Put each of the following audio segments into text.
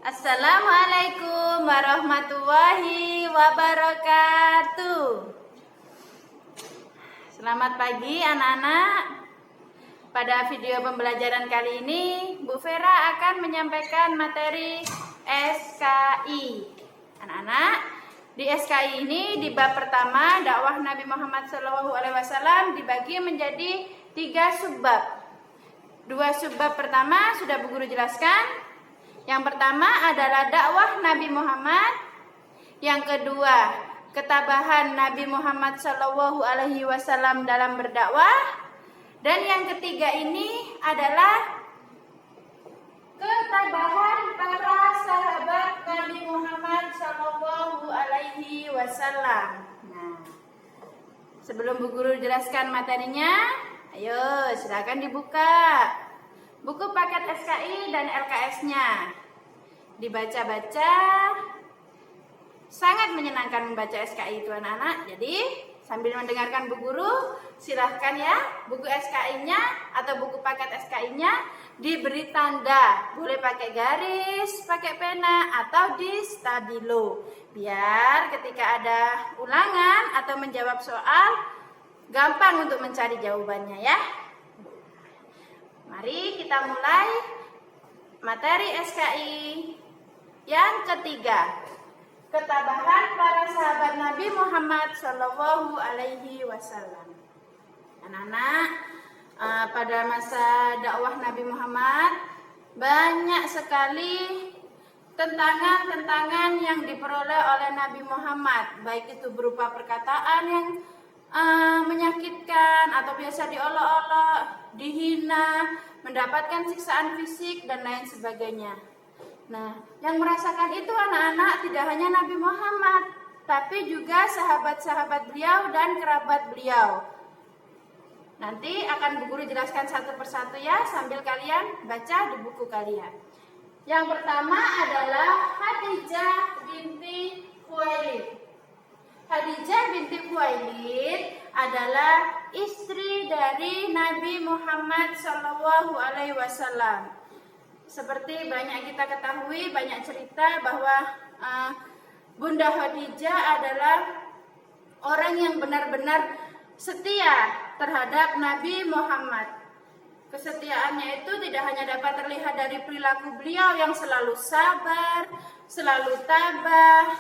Assalamualaikum warahmatullahi wabarakatuh. Selamat pagi anak-anak. Pada video pembelajaran kali ini, Bu Vera akan menyampaikan materi SKI. Anak-anak, di SKI ini di bab pertama dakwah Nabi Muhammad SAW dibagi menjadi 3 subbab. 2 subbab pertama sudah Bu Guru jelaskan. Yang pertama adalah dakwah Nabi Muhammad. Yang kedua, ketabahan Nabi Muhammad SAW dalam berdakwah. Dan yang ketiga ini adalah ketabahan para sahabat Nabi Muhammad SAW. Nah, sebelum Bu Guru jelaskan materinya, ayo silakan dibuka buku paket SKI dan LKS-nya. Dibaca-baca. Sangat menyenangkan membaca SKI itu anak-anak. Jadi sambil mendengarkan Bu Guru, silahkan ya buku SKI-nya atau buku paket SKI-nya diberi tanda. Boleh pakai garis, pakai pena, atau di stabilo. Biar ketika ada ulangan atau menjawab soal, gampang untuk mencari jawabannya ya. Mari kita mulai materi SKI yang ketiga. Ketabahan para sahabat Nabi Muhammad SAW. Anak-anak, pada masa dakwah Nabi Muhammad banyak sekali tentangan-tentangan yang diperoleh oleh Nabi Muhammad, baik itu berupa perkataan yang menyakitkan atau biasa diolok-olok, dihina, mendapatkan siksaan fisik dan lain sebagainya. Nah, yang merasakan itu anak-anak tidak hanya Nabi Muhammad, tapi juga sahabat-sahabat beliau dan kerabat beliau. Nanti akan Bu Guru jelaskan satu persatu ya, sambil kalian baca di buku kalian. Yang pertama adalah Khadijah binti Khuwailid. Khadijah binti Khuwailid adalah istri dari Nabi Muhammad SAW. Seperti banyak kita ketahui, banyak cerita bahwa Bunda Khadijah adalah orang yang benar-benar setia terhadap Nabi Muhammad. Kesetiaannya itu tidak hanya dapat terlihat dari perilaku beliau yang selalu sabar, selalu tabah,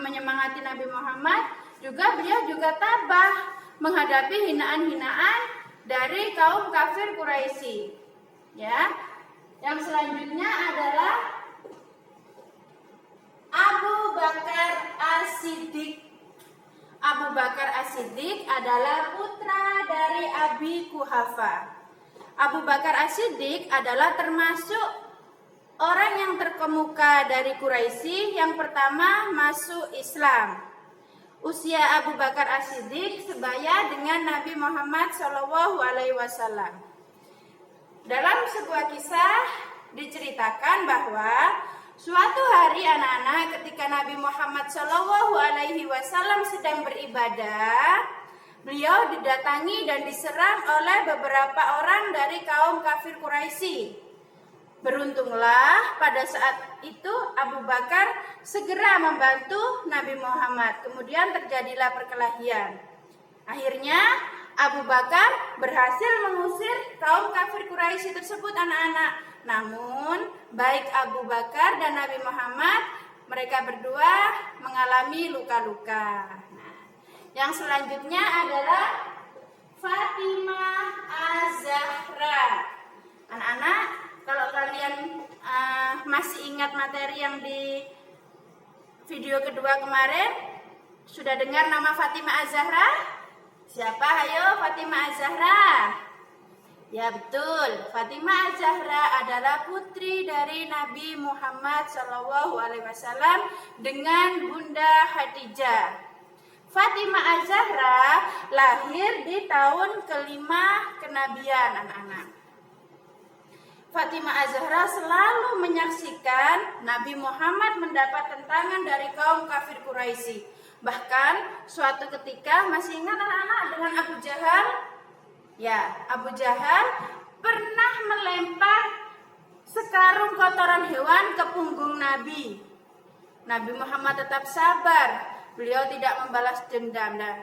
menyemangati Nabi Muhammad, juga beliau juga tabah menghadapi hinaan-hinaan dari kaum kafir Quraisy. Ya. Yang selanjutnya adalah Abu Bakar As-Siddiq. Abu Bakar As-Siddiq adalah putra dari Abi Quhafa. Abu Bakar As-Siddiq adalah termasuk orang yang terkemuka dari Quraisy yang pertama masuk Islam. Usia Abu Bakar As-Siddiq sebaya dengan Nabi Muhammad SAW. Dalam sebuah kisah diceritakan bahwa suatu hari anak-anak ketika Nabi Muhammad SAW sedang beribadah, beliau didatangi dan diserang oleh beberapa orang dari kaum kafir Quraisy. Beruntunglah pada saat itu Abu Bakar segera membantu Nabi Muhammad. Kemudian terjadilah perkelahian. Akhirnya Abu Bakar berhasil mengusir kaum kafir Quraisy tersebut anak-anak. Namun baik Abu Bakar dan Nabi Muhammad, mereka berdua mengalami luka-luka. Nah, yang selanjutnya adalah Fatimah Az-Zahra. Anak-anak, kalau kalian masih ingat materi yang di video kedua kemarin, sudah dengar nama Fatimah Az-Zahra? Siapa? Ayo, Fatimah Az-Zahra. Ya betul, Fatimah Az-Zahra adalah putri dari Nabi Muhammad SAW dengan Bunda Khadijah. Fatimah Az-Zahra lahir di tahun kelima kenabian anak-anak. Fatimah Az-Zahra selalu menyaksikan Nabi Muhammad mendapat tentangan dari kaum kafir Quraisy. Bahkan suatu ketika, masih ingat anak-anak dengan Abu Jahal? Ya, Abu Jahal pernah melempar sekarung kotoran hewan ke punggung Nabi. Nabi Muhammad tetap sabar. Beliau tidak membalas dendam. Dan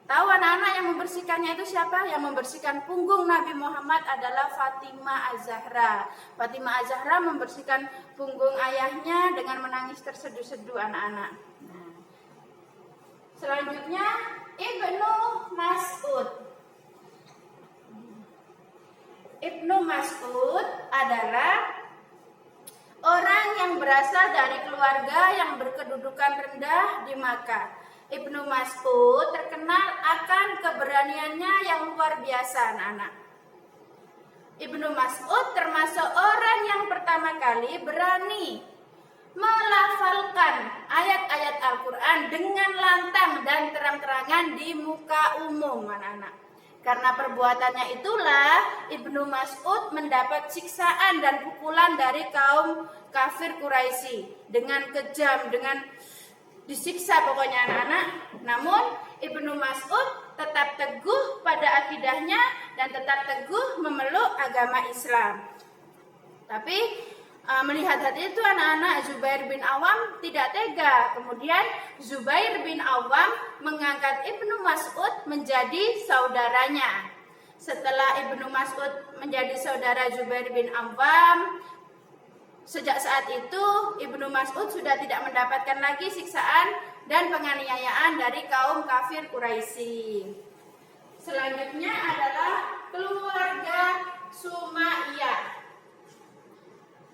tahu anak-anak yang membersihkannya itu siapa? Yang membersihkan punggung Nabi Muhammad adalah Fatimah Az-Zahra. Fatimah Az-Zahra membersihkan punggung ayahnya dengan menangis terseduh-seduh anak-anak. Nah, selanjutnya Ibnu Mas'ud. Ibnu Mas'ud adalah orang yang berasal dari keluarga yang berkedudukan rendah di Makkah. Ibnu Mas'ud terkenal akan keberaniannya yang luar biasa, anak-anak. Ibnu Mas'ud termasuk orang yang pertama kali berani melafalkan ayat-ayat Al-Quran dengan lantang dan terang-terangan di muka umum, anak-anak. Karena perbuatannya itulah Ibnu Mas'ud mendapat siksaan dan pukulan dari kaum kafir Quraisy dengan kejam, dengan disiksa pokoknya anak-anak. Namun Ibnu Mas'ud tetap teguh pada akidahnya dan tetap teguh memeluk agama Islam. Tapi melihat hati itu anak-anak, Zubair bin Awam tidak tega. Kemudian Zubair bin Awam mengangkat Ibnu Mas'ud menjadi saudaranya. Setelah Ibnu Mas'ud menjadi saudara Zubair bin Awam, sejak saat itu Ibnu Mas'ud sudah tidak mendapatkan lagi siksaan dan penganiayaan dari kaum kafir Quraisy. Selanjutnya adalah keluarga Sumayyah.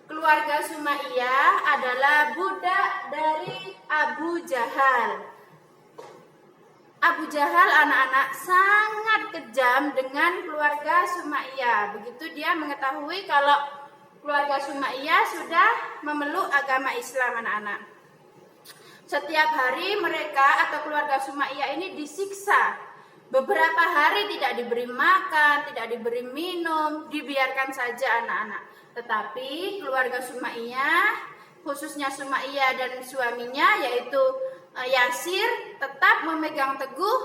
Keluarga Sumayyah adalah budak dari Abu Jahal. Abu Jahal anak-anak sangat kejam dengan keluarga Sumayyah. Begitu dia mengetahui kalau keluarga Sumayyah sudah memeluk agama Islam, anak-anak. Setiap hari mereka atau keluarga Sumayyah ini disiksa. Beberapa hari tidak diberi makan, tidak diberi minum, dibiarkan saja anak-anak. Tetapi keluarga Sumayyah, khususnya Sumayyah dan suaminya yaitu Yasir, tetap memegang teguh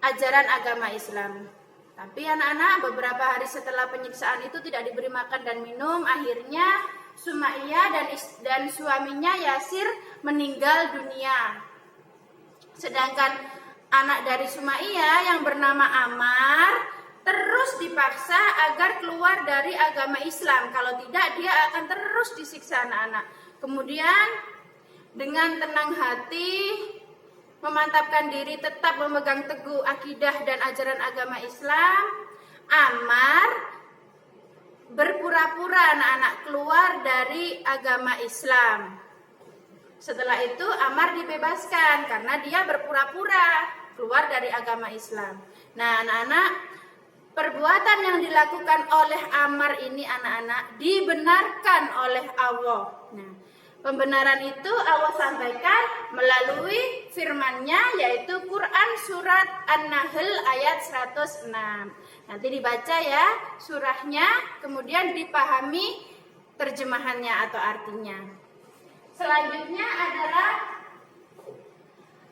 ajaran agama Islam. Tapi anak-anak, beberapa hari setelah penyiksaan itu tidak diberi makan dan minum, akhirnya Sumayyah dan suaminya Yasir meninggal dunia. Sedangkan anak dari Sumayyah yang bernama Ammar terus dipaksa agar keluar dari agama Islam. Kalau tidak, dia akan terus disiksa anak-anak. Kemudian dengan tenang hati memantapkan diri tetap memegang teguh akidah dan ajaran agama Islam, Ammar berpura-pura anak-anak keluar dari agama Islam. Setelah itu Ammar dibebaskan karena dia berpura-pura keluar dari agama Islam. Nah, anak-anak, perbuatan yang dilakukan oleh Ammar ini anak-anak dibenarkan oleh Allah. Nah, pembenaran itu Allah sampaikan melalui firman-Nya yaitu Quran surat An-Nahl ayat 106. Nanti dibaca ya surahnya, kemudian dipahami terjemahannya atau artinya. Selanjutnya adalah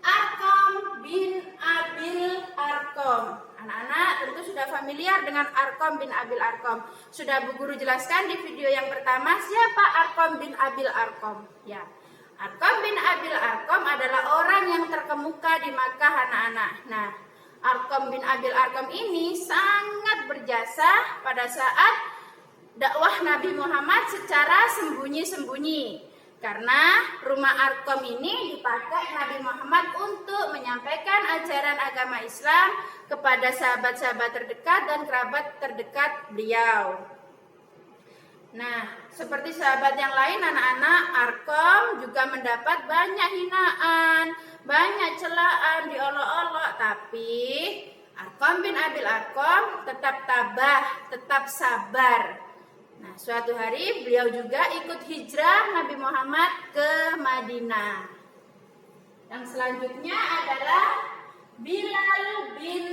Arqam bin Abil Arqam. Anak-anak tentu sudah familiar dengan Arqam bin Abil Arqam. Sudah Bu Guru jelaskan di video yang pertama siapa Arqam bin Abil Arqam. Ya, Arqam bin Abil Arqam adalah orang yang terkemuka di Makkah, anak-anak. Nah, Arqam bin Abil Arqam ini sangat berjasa pada saat dakwah Nabi Muhammad secara sembunyi-sembunyi. Karena rumah Arqam ini dipakai Nabi Muhammad untuk menyampaikan ajaran agama Islam kepada sahabat-sahabat terdekat dan kerabat terdekat beliau. Nah, seperti sahabat yang lain, anak-anak, Arqam juga mendapat banyak hinaan, banyak celaan, diolok-olok. Tapi Arqam bin Abil Arqam tetap tabah, tetap sabar. Nah, suatu hari beliau juga ikut hijrah Nabi Muhammad ke Madinah. Yang selanjutnya adalah Bilal bin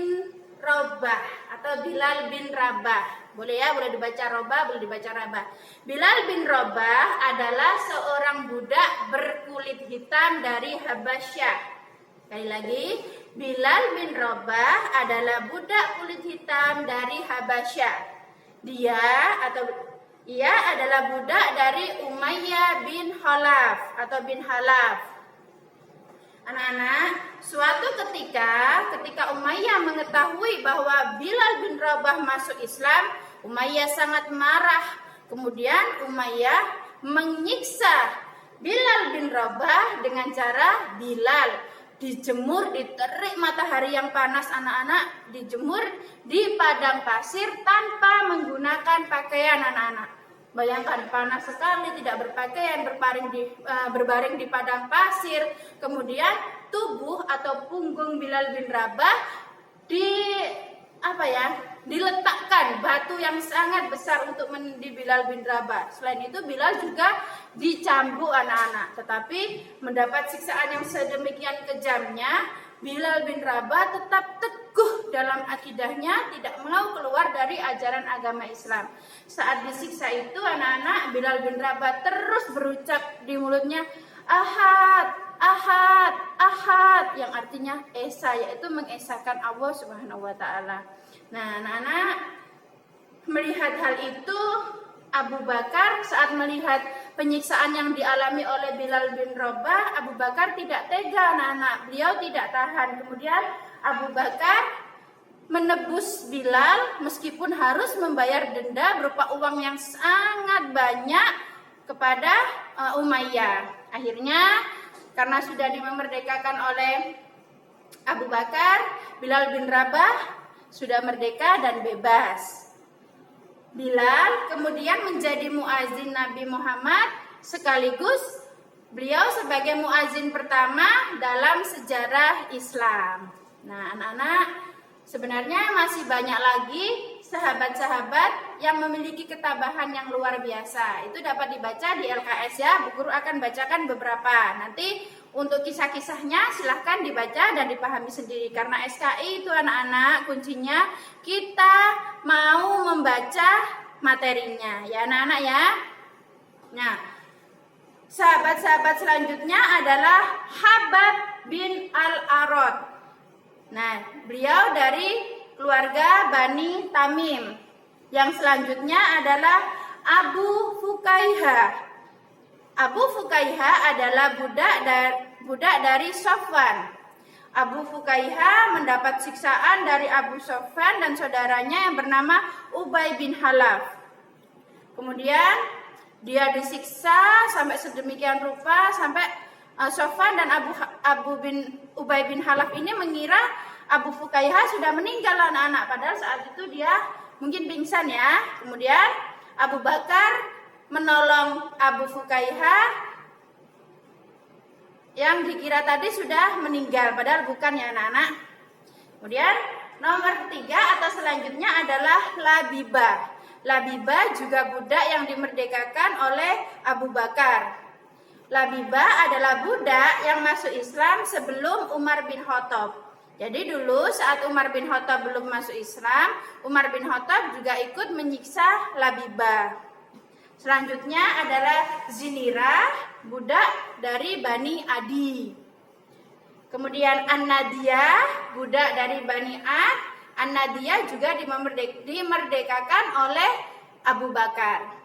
Rabah atau Bilal bin Rabah. Boleh ya, boleh dibaca Rabah, boleh dibaca Rabah. Bilal bin Rabah adalah seorang budak berkulit hitam dari Habasyah. Sekali lagi, Bilal bin Rabah adalah budak kulit hitam dari Habasyah. Ia adalah budak dari Umayyah bin Khalaf atau bin Khalaf. Anak-anak, suatu ketika Umayyah mengetahui bahwa Bilal bin Rabah masuk Islam, Umayyah sangat marah. Kemudian Umayyah menyiksa Bilal bin Rabah dengan cara Bilal dijemur di terik matahari yang panas, anak-anak, dijemur di padang pasir tanpa menggunakan pakaian, anak-anak. Bayangkan, panas sekali, tidak berpakaian, berbaring di padang pasir. Kemudian tubuh atau punggung Bilal bin Rabah diletakkan batu yang sangat besar untuk di Bilal bin Rabah. Selain itu Bilal juga dicambuk, anak-anak. Tetapi mendapat siksaan yang sedemikian kejamnya, Bilal bin Rabah tetap teguh dalam akidahnya, tidak mau keluar dari ajaran agama Islam. Saat disiksa itu, anak-anak, Bilal bin Rabah terus berucap di mulutnya, Ahad, Ahad, Ahad, yang artinya Esa, yaitu mengesahkan Allah Subhanahu wa Ta'ala. Nah, anak-anak, melihat hal itu, Abu Bakar saat melihat penyiksaan yang dialami oleh Bilal bin Rabah, Abu Bakar tidak tega, anak-anak. Beliau tidak tahan. Kemudian Abu Bakar menebus Bilal meskipun harus membayar denda berupa uang yang sangat banyak kepada Umayyah. Akhirnya karena sudah dimerdekakan oleh Abu Bakar, Bilal bin Rabah sudah merdeka dan bebas. Bilal kemudian menjadi muazin Nabi Muhammad, sekaligus beliau sebagai muazin pertama dalam sejarah Islam. Nah, anak-anak, sebenarnya masih banyak lagi sahabat-sahabat yang memiliki ketabahan yang luar biasa. Itu dapat dibaca di LKS ya. Bu Guru akan bacakan beberapa. Nanti untuk kisah-kisahnya silahkan dibaca dan dipahami sendiri. Karena SKI itu, anak-anak, kuncinya kita mau membaca materinya ya, anak-anak ya. Nah, sahabat-sahabat selanjutnya adalah Habab bin Al-Arad. Nah, beliau dari keluarga Bani Tamim. Yang selanjutnya adalah Abu Fukaihah. Abu Fukaihah adalah budak dari Sofwan. Abu Fukaihah mendapat siksaan dari Abu Sofwan dan saudaranya yang bernama Ubay bin Khalaf. Kemudian dia disiksa sampai sedemikian rupa sampai Sofwan dan Ubay bin Khalaf ini mengira Abu Fukaihah sudah meninggal, anak-anak. Padahal saat itu dia mungkin pingsan ya. Kemudian Abu Bakar menolong Abu Fukaihah yang dikira tadi sudah meninggal, padahal bukan ya, anak-anak. Kemudian nomor 3 atau selanjutnya adalah Labibah. Labibah juga budak yang dimerdekakan oleh Abu Bakar. Labibah adalah budak yang masuk Islam sebelum Umar bin Khattab. Jadi dulu saat Umar bin Khattab belum masuk Islam, Umar bin Khattab juga ikut menyiksa Labibah. Selanjutnya adalah Zinirah, budak dari Bani Adi. Kemudian An-Nadiyah, budak dari Bani Ad. An-Nadiyah juga dimerdekakan oleh Abu Bakar.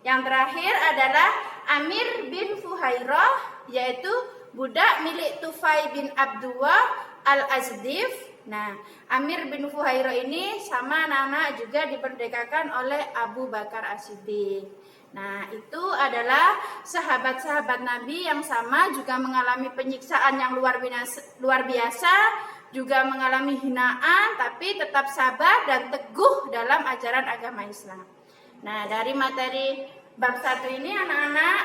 Yang terakhir adalah Amir bin Fuhairah, yaitu budak milik Tufai bin Abdullah Al-Azdif. Nah, Amir bin Fuhairah ini sama anak-anak juga diperdekakan oleh Abu Bakar As-Siddiq. Nah, itu adalah sahabat-sahabat Nabi yang sama juga mengalami penyiksaan yang luar biasa, juga mengalami hinaan, tapi tetap sabar dan teguh dalam ajaran agama Islam. Nah, dari materi bab 1 ini, anak-anak,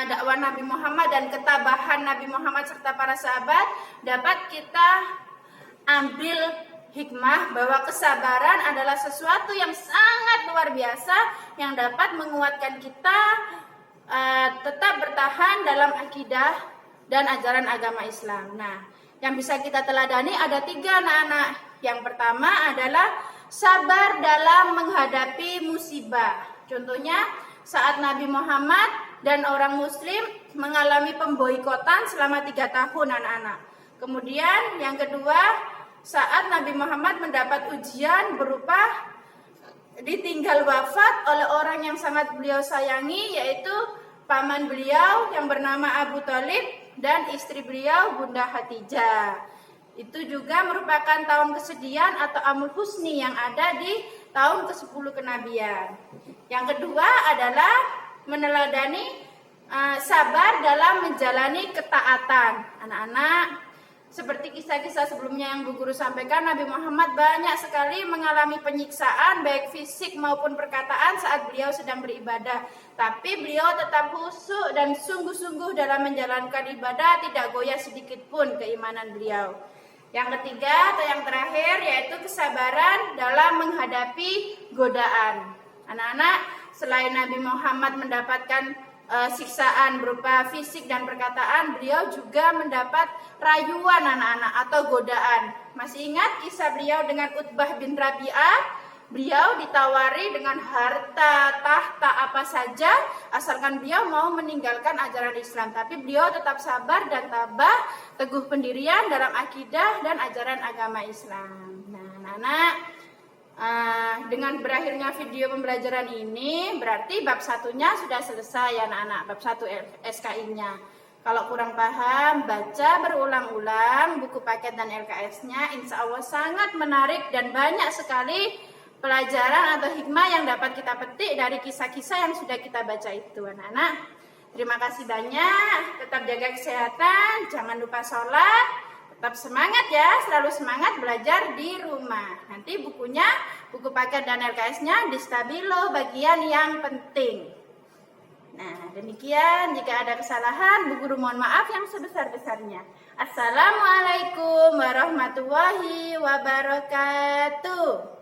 dakwah Nabi Muhammad dan ketabahan Nabi Muhammad serta para sahabat, dapat kita ambil hikmah bahwa kesabaran adalah sesuatu yang sangat luar biasa yang dapat menguatkan kita tetap bertahan dalam akidah dan ajaran agama Islam. Nah, yang bisa kita teladani ada 3, anak-anak. Yang pertama adalah sabar dalam menghadapi musibah. Contohnya saat Nabi Muhammad dan orang Muslim mengalami pemboikotan selama 3 tahun, anak-anak. Kemudian yang kedua, saat Nabi Muhammad mendapat ujian berupa ditinggal wafat oleh orang yang sangat beliau sayangi, yaitu paman beliau yang bernama Abu Thalib dan istri beliau Bunda Khadijah. Itu juga merupakan tahun kesedihan atau Amul Husni yang ada di tahun ke-10 kenabian. Yang kedua adalah meneladani sabar dalam menjalani ketaatan. Anak-anak, seperti kisah-kisah sebelumnya yang Bu Guru sampaikan, Nabi Muhammad banyak sekali mengalami penyiksaan baik fisik maupun perkataan saat beliau sedang beribadah. Tapi beliau tetap khusyuk dan sungguh-sungguh dalam menjalankan ibadah, tidak goyah sedikit pun keimanan beliau. Yang ketiga atau yang terakhir yaitu kesabaran dalam menghadapi godaan. Anak-anak, selain Nabi Muhammad mendapatkan siksaan berupa fisik dan perkataan, beliau juga mendapat rayuan anak-anak atau godaan. Masih ingat kisah beliau dengan Utbah bin Rabi'ah? Beliau ditawari dengan harta, tahta apa saja asalkan beliau mau meninggalkan ajaran Islam. Tapi beliau tetap sabar dan tabah, teguh pendirian dalam akidah dan ajaran agama Islam. Nah, anak-anak, dengan berakhirnya video pembelajaran ini berarti bab satunya sudah selesai ya anak-anak, bab 1 SKI-nya. Kalau kurang paham, baca berulang-ulang buku paket dan LKS-nya, insya Allah sangat menarik dan banyak sekali pelajaran atau hikmah yang dapat kita petik dari kisah-kisah yang sudah kita baca itu anak-anak. Terima kasih banyak, tetap jaga kesehatan, jangan lupa sholat, tetap semangat ya, selalu semangat belajar di rumah. Nanti bukunya, buku paket dan LKS-nya di Stabilo bagian yang penting. Nah, demikian, jika ada kesalahan, Bu Guru mohon maaf yang sebesar-besarnya. Assalamualaikum warahmatullahi wabarakatuh.